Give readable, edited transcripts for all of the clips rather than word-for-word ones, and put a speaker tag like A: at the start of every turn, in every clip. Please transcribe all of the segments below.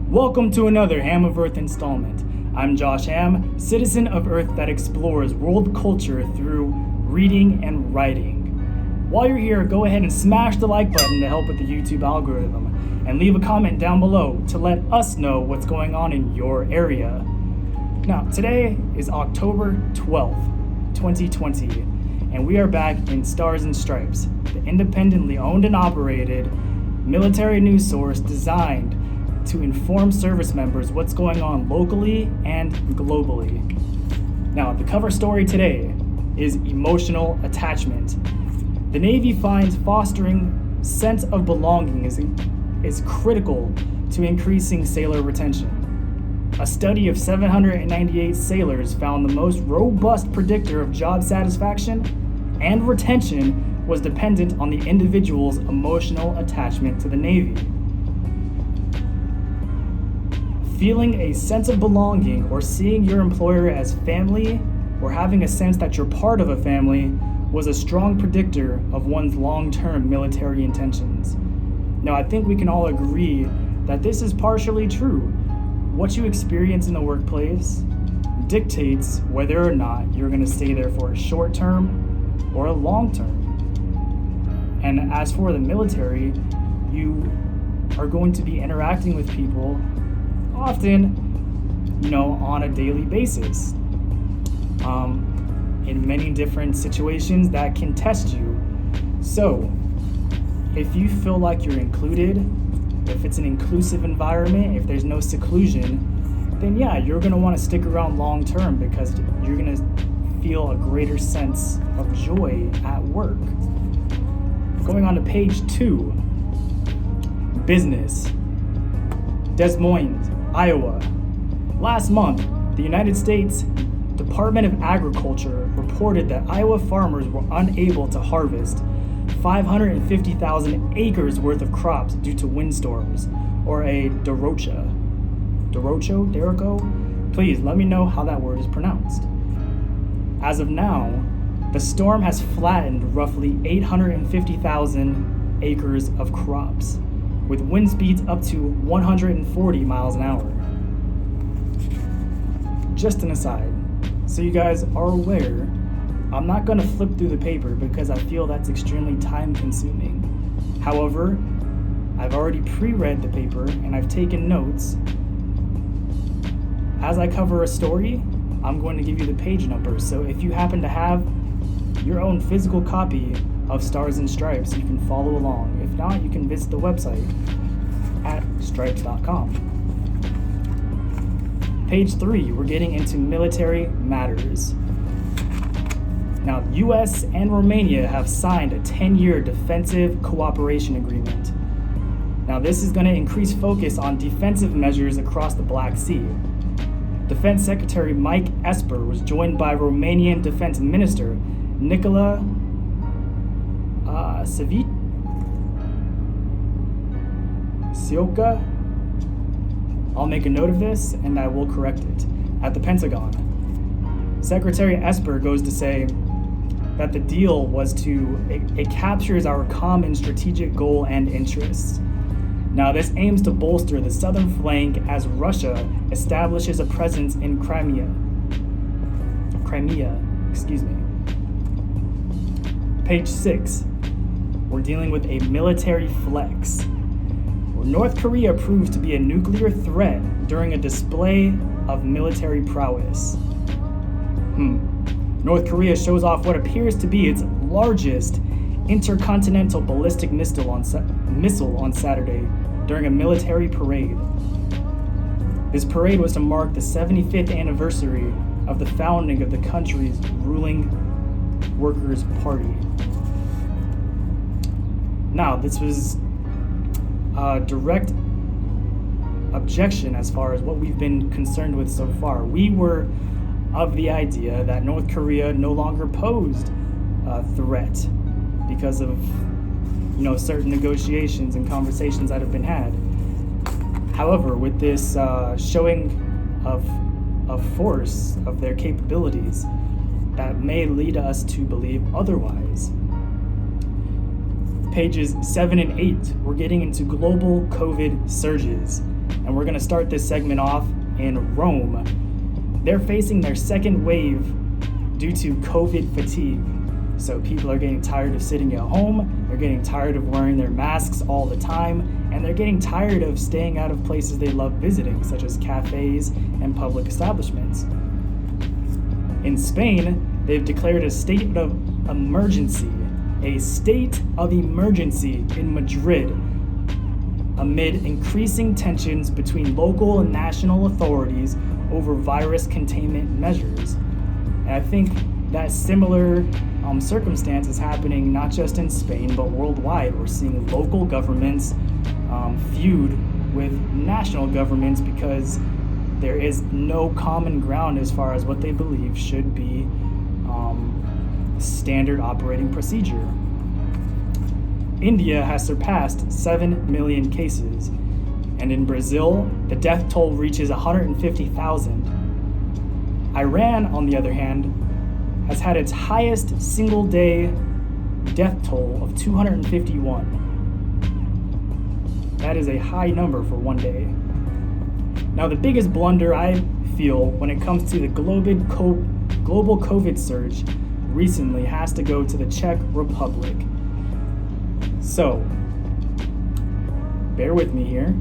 A: Welcome to another Ham of Earth installment. I'm Josh Ham, citizen of Earth that explores world culture through reading and writing. While you're here, go ahead and smash the like button to help with the YouTube algorithm, and leave a comment down below to let us know what's going on in your area. Now, today is October 12th, 2020, and we are back in Stars and Stripes, the independently owned and operated military news source designed to inform service members what's going on locally and globally. Now, the cover story today is emotional attachment. The Navy finds fostering sense of belonging is critical to increasing sailor retention. A study of 798 sailors found the most robust predictor of job satisfaction and retention was dependent on the individual's emotional attachment to the Navy. Feeling a sense of belonging or seeing your employer as family or having a sense that you're part of a family was a strong predictor of one's long-term military intentions. Now, I think we can all agree that this is partially true. What you experience in the workplace dictates whether or not you're going to stay there for a short term or a long term. And as for the military, you are going to be interacting with people often, on a daily basis, in many different situations that can test you. So, if you feel like you're included, if it's an inclusive environment, if there's no seclusion, then yeah, you're gonna wanna stick around long term because you're gonna feel a greater sense of joy at work. Going on to page 2, business. Des Moines, Iowa. Last month, the United States Department of Agriculture reported that Iowa farmers were unable to harvest 550,000 acres worth of crops due to windstorms, or a derecho? Please let me know how that word is pronounced. As of now, the storm has flattened roughly 850,000 acres of crops, with wind speeds up to 140 miles an hour. Just an aside, so you guys are aware, I'm not going to flip through the paper because I feel that's extremely time consuming. However, I've already pre-read the paper and I've taken notes. As I cover a story, I'm going to give you the page numbers, so if you happen to have your own physical copy of Stars and Stripes, you can follow along. If not, you can visit the website at stripes.com. Page 3, we're getting into military matters. Now, US and Romania have signed a 10-year defensive cooperation agreement. Now, this is going to increase focus on defensive measures across the Black Sea. Defense Secretary Mike Esper was joined by Romanian Defense Minister Nicola Sioca. I'll make a note of this and I will correct it. At the Pentagon, Secretary Esper goes to say that the deal was it captures our common strategic goal and interests. Now, this aims to bolster the southern flank as Russia establishes a presence in Crimea. Page 6, we're dealing with a military flex. North Korea proves to be a nuclear threat during a display of military prowess. North Korea shows off what appears to be its largest intercontinental ballistic missile on Saturday during a military parade. This parade was to mark the 75th anniversary of the founding of the country's ruling Workers' Party. Now, this was a direct objection as far as what we've been concerned with so far. We were of the idea that North Korea no longer posed a threat because of, certain negotiations and conversations that have been had. However, with this showing of force of their capabilities, that may lead us to believe otherwise. pages 7 and 8, we're getting into global COVID surges. And we're going to start this segment off in Rome. They're facing their second wave due to COVID fatigue. So people are getting tired of sitting at home, they're getting tired of wearing their masks all the time, and they're getting tired of staying out of places they love visiting, such as cafes and public establishments. In Spain, they've declared a state of emergency in Madrid amid increasing tensions between local and national authorities over virus containment measures. And I think that similar circumstance is happening not just in Spain, but worldwide. We're seeing local governments feud with national governments because there is no common ground as far as what they believe should be standard operating procedure. India has surpassed 7 million cases, and in Brazil, the death toll reaches 150,000. Iran, on the other hand, has had its highest single-day death toll of 251. That is a high number for one day. Now, the biggest blunder I feel when it comes to the global COVID surge recently has to go to the Czech Republic. So, bear with me here.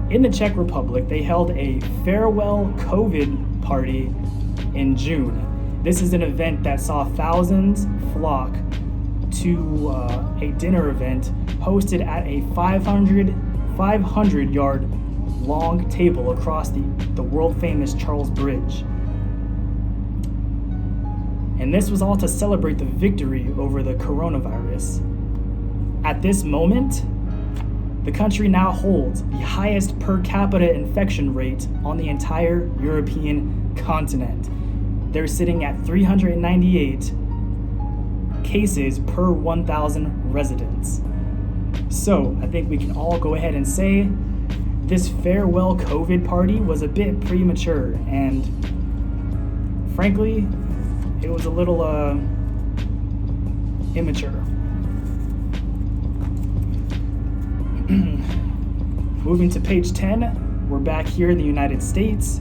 A: In the Czech Republic, they held a farewell COVID party in June. This is an event that saw thousands flock to a dinner event hosted at a 500-yard long table across the world-famous Charles Bridge. And this was all to celebrate the victory over the coronavirus. At this moment, the country now holds the highest per capita infection rate on the entire European continent. They're sitting at 398 cases per 1,000 residents. So I think we can all go ahead and say this farewell COVID party was a bit premature, and frankly, it was a little immature. Moving to page 10, we're back here in the United States.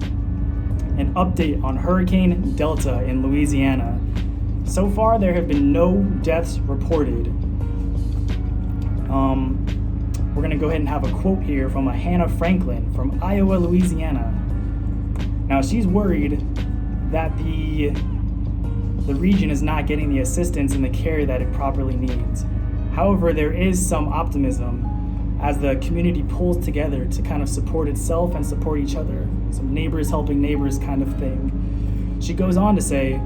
A: An update on Hurricane Delta in Louisiana. So far, there have been no deaths reported. We're going to go ahead and have a quote here from Hannah Franklin from Iowa, Louisiana. Now, she's worried that the region is not getting the assistance and the care that it properly needs. However, there is some optimism as the community pulls together to kind of support itself and support each other. Some neighbors helping neighbors kind of thing. She goes on to say,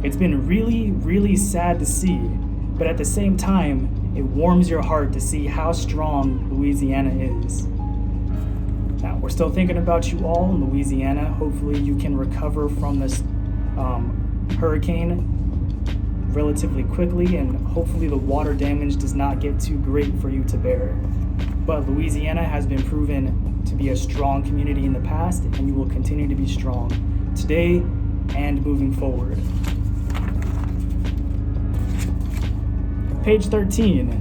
A: "It's been really, really sad to see, but at the same time, it warms your heart to see how strong Louisiana is." Now, we're still thinking about you all in Louisiana. Hopefully you can recover from this hurricane relatively quickly, and hopefully the water damage does not get too great for you to bear. But Louisiana has been proven to be a strong community in the past, and you will continue to be strong today and moving forward. Page 13,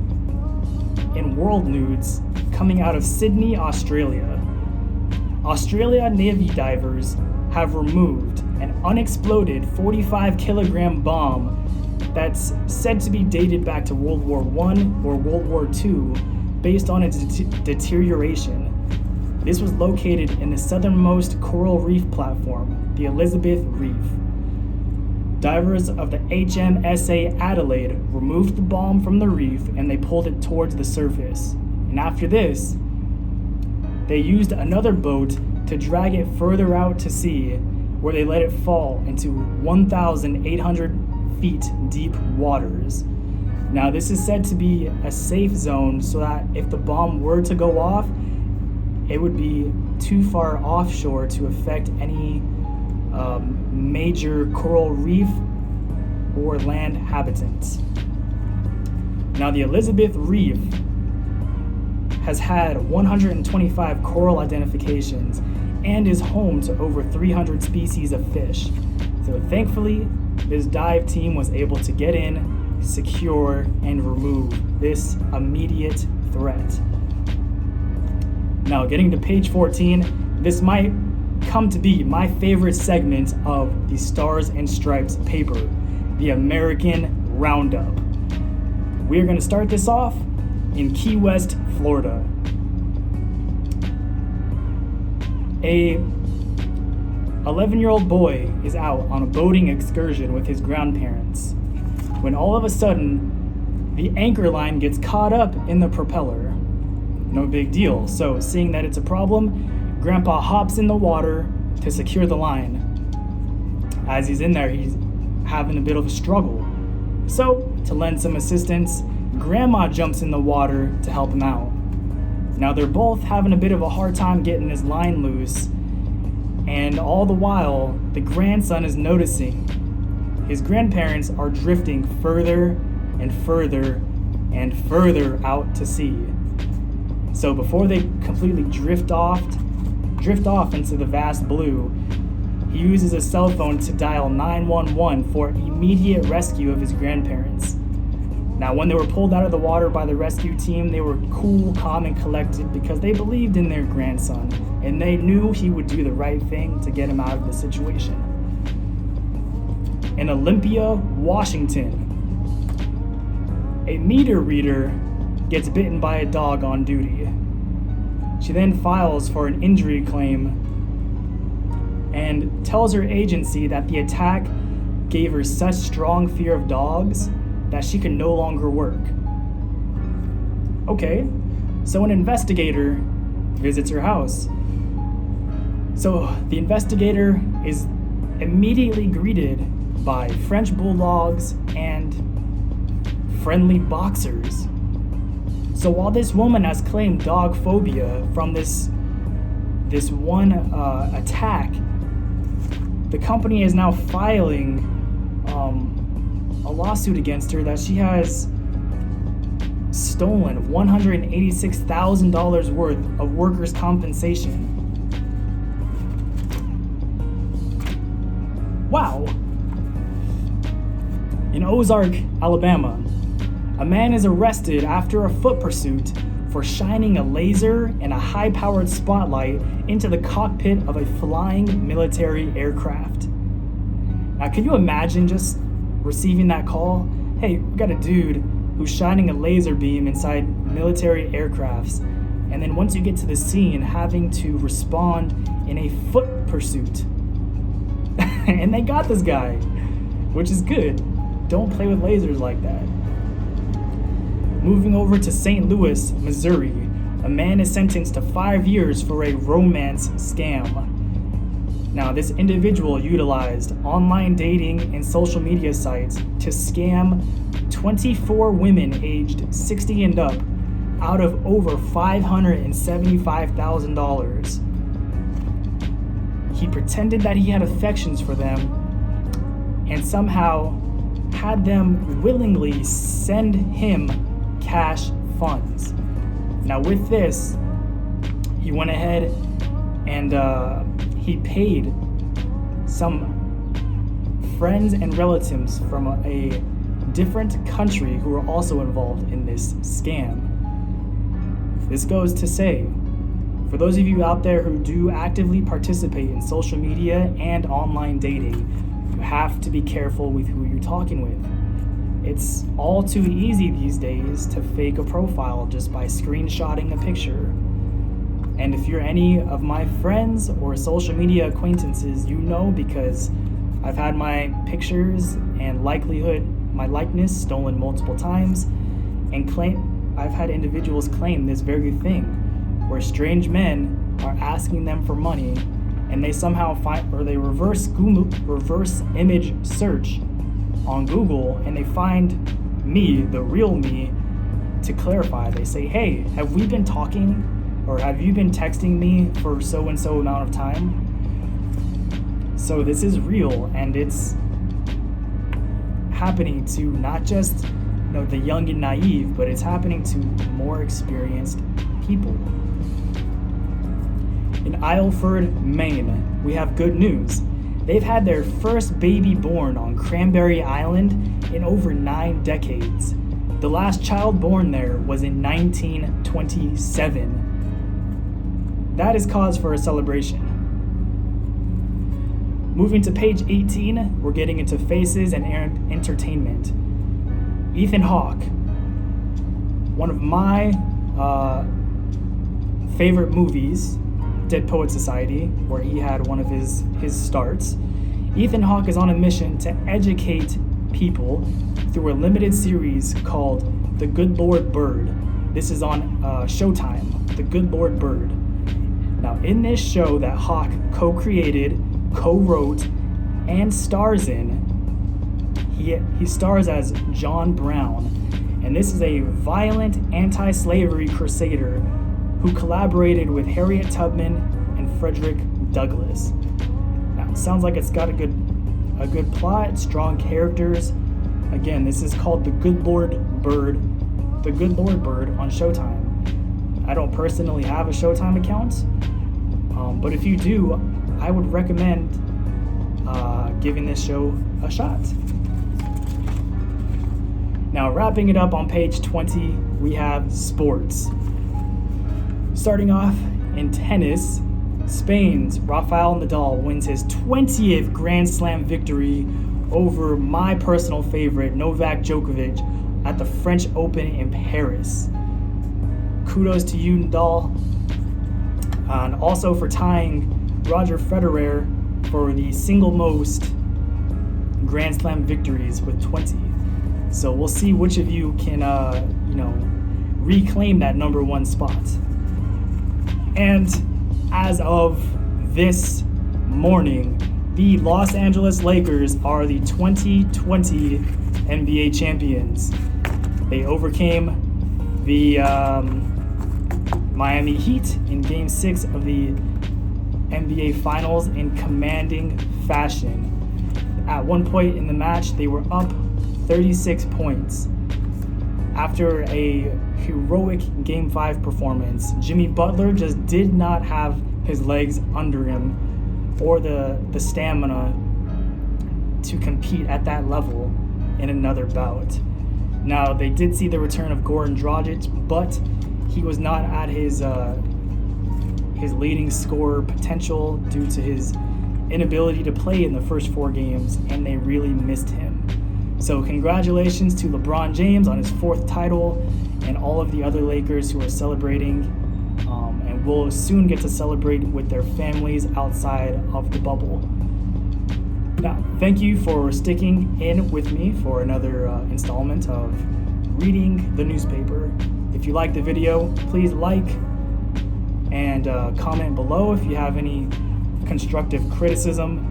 A: in world news, coming out of Sydney, Australia. Australia Navy divers have removed an unexploded 45-kilogram bomb that's said to be dated back to World War I or World War II based on its deterioration. This was located in the southernmost coral reef platform, the Elizabeth Reef. Divers of the HMSA Adelaide removed the bomb from the reef and they pulled it towards the surface. And after this, they used another boat to drag it further out to sea, where they let it fall into 1,800 feet deep waters. Now, this is said to be a safe zone so that if the bomb were to go off, it would be too far offshore to affect any major coral reef or land habitats. Now, the Elizabeth Reef has had 125 coral identifications and is home to over 300 species of fish. So thankfully, this dive team was able to get in, secure, and remove this immediate threat. Now, getting to page 14, this might come to be my favorite segment of the Stars and Stripes paper, the American Roundup. We are going to start this off in Key West, Florida. A 11-year-old boy is out on a boating excursion with his grandparents when all of a sudden the anchor line gets caught up in the propeller. No big deal. So, seeing that it's a problem, Grandpa hops in the water to secure the line. As he's in there, he's having a bit of a struggle. So, to lend some assistance, Grandma jumps in the water to help him out. Now, they're both having a bit of a hard time getting his line loose, and all the while, the grandson is noticing his grandparents are drifting further and further and further out to sea. So before they completely drift off into the vast blue, he uses a cell phone to dial 911 for immediate rescue of his grandparents. Now, when they were pulled out of the water by the rescue team, they were cool, calm, and collected because they believed in their grandson, and they knew he would do the right thing to get him out of the situation. In Olympia, Washington, a meter reader gets bitten by a dog on duty. She then files for an injury claim and tells her agency that the attack gave her such strong fear of dogs that she can no longer work. Okay, so an investigator visits her house. So the investigator is immediately greeted by French bulldogs and friendly boxers. So while this woman has claimed dog phobia from this one attack, the company is now filing a lawsuit against her that she has stolen $186,000 worth of workers' compensation. Wow. In Ozark, Alabama, a man is arrested after a foot pursuit for shining a laser and a high-powered spotlight into the cockpit of a flying military aircraft. Now, can you imagine just receiving that call? Hey, we got a dude who's shining a laser beam inside military aircrafts, and then once you get to the scene, having to respond in a foot pursuit. And they got this guy, which is good. Don't play with lasers like that. Moving over to St. Louis, Missouri, a man is sentenced to 5 years for a romance scam. Now, this individual utilized online dating and social media sites to scam 24 women aged 60 and up out of over $575,000. He pretended that he had affections for them and somehow had them willingly send him cash funds. Now, with this, he went ahead and he paid some friends and relatives from a different country who were also involved in this scam. This goes to say, for those of you out there who do actively participate in social media and online dating, you have to be careful with who you're talking with. It's all too easy these days to fake a profile just by screenshotting a picture. And if you're any of my friends or social media acquaintances, you know, because I've had my pictures and my likeness stolen multiple times, and I've had individuals claim this very thing, where strange men are asking them for money, and they somehow they reverse image search on Google, and they find me, the real me, to clarify. They say, hey, have we been talking, or have you been texting me for so and so amount of time? So this is real, and it's happening to not just the young and naive, but it's happening to more experienced people. In Isleford, Maine, we have good news. They've had their first baby born on Cranberry Island, in over 9 decades. The last child born there was in 1927. That is cause for a celebration. Moving to page 18, we're getting into faces and entertainment. Ethan Hawke, one of my favorite movies, Dead Poet Society, where he had one of his starts. Ethan Hawke is on a mission to educate people through a limited series called The Good Lord Bird. This is on Showtime, The Good Lord Bird. Now, in this show that Hawke co-created, co-wrote, and stars in, he stars as John Brown, and this is a violent anti-slavery crusader who collaborated with Harriet Tubman and Frederick Douglass. Now, it sounds like it's got a good plot, strong characters. Again, this is called The Good Lord Bird on Showtime. I don't personally have a Showtime account, but if you do, I would recommend giving this show a shot. Now, wrapping it up on page 20, we have sports. Starting off in tennis, Spain's Rafael Nadal wins his 20th Grand Slam victory over my personal favorite, Novak Djokovic, at the French Open in Paris. Kudos to you, Nadal. And also for tying Roger Federer for the single most Grand Slam victories with 20. So we'll see which of you can, reclaim that number one spot. And as of this morning, the Los Angeles Lakers are the 2020 NBA champions. They overcame the Miami Heat in Game 6 of the NBA Finals in commanding fashion. At one point in the match, they were up 36 points. After a heroic Game 5 performance, Jimmy Butler just did not have his legs under him or the stamina to compete at that level in another bout. Now, they did see the return of Goran Dragic, but he was not at his leading scorer potential due to his inability to play in the first 4 games, and they really missed him. So congratulations to LeBron James on his 4th title and all of the other Lakers who are celebrating, and will soon get to celebrate with their families outside of the bubble. Now, thank you for sticking in with me for another installment of Reading the Newspaper. If you liked the video, please like and comment below if you have any constructive criticism,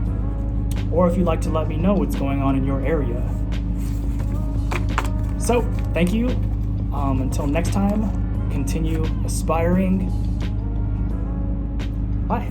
A: or if you'd like to let me know what's going on in your area. So, thank you. Until next time, continue aspiring. Bye.